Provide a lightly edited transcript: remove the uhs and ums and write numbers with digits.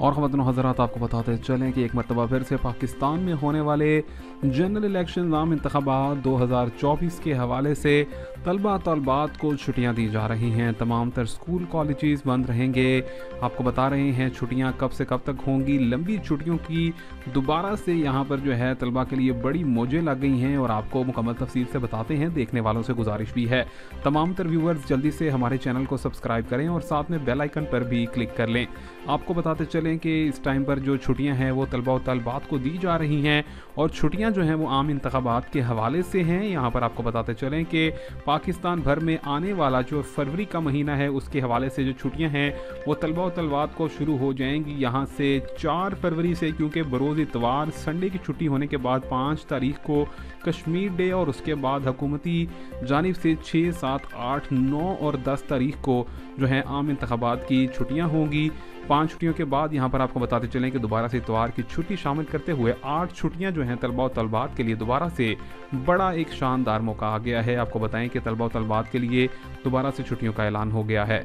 और ख़वातीन और हज़रात, आपको बताते चलें कि एक मरतबा फिर से पाकिस्तान में होने वाले जनरल इलेक्शन आम इंतखाबात 2024 के हवाले से तलबा तलबात को छुट्टियां दी जा रही हैं। तमाम तर स्कूल कॉलेजेस बंद रहेंगे। आपको बता रहे हैं छुट्टियां कब से कब तक होंगी। लंबी छुट्टियों की दोबारा से यहाँ पर जो है तलबा के लिए बड़ी मौजें लग गई हैं और आपको मुकम्मल तफसील से बताते हैं। देखने वालों से गुजारिश भी है, तमाम तर व्यूअर्स जल्दी से हमारे चैनल को सब्सक्राइब करें और साथ में बेल आइकन पर भी क्लिक कर लें। आपको बताते चलें कि इस टाइम पर जो छुट्टियां हैं वो तलबा और तलबात को दी जा रही हैं और छुट्टियां जो हैं वो आम इंतखाबात के हवाले से हैं। यहाँ पर आपको बताते चलें कि पाकिस्तान भर में आने वाला जो फरवरी का महीना है उसके हवाले से जो छुट्टियां हैं वो तलबा और तलबात को शुरू हो जाएंगी यहाँ से 4 फरवरी से, क्योंकि बरोज़ इतवार संडे की छुट्टी होने के बाद 5 तारीख को कश्मीर डे और उसके बाद हुकूमती जानिब से 6, 7, 8, 9 और 10 तारीख को जो है आम इंतखाबात की छुट्टियां होंगी। 5 छुट्टियों के बाद यहाँ पर आपको बताते चलें कि दोबारा से इतवार की छुट्टी शामिल करते हुए 8 छुट्टियां जो हैं तलबा और तलबात के लिए दोबारा से बड़ा एक शानदार मौका आ गया है। आपको बताएं कि तलबा और तलबात के लिए दोबारा से छुट्टियों का ऐलान हो गया है।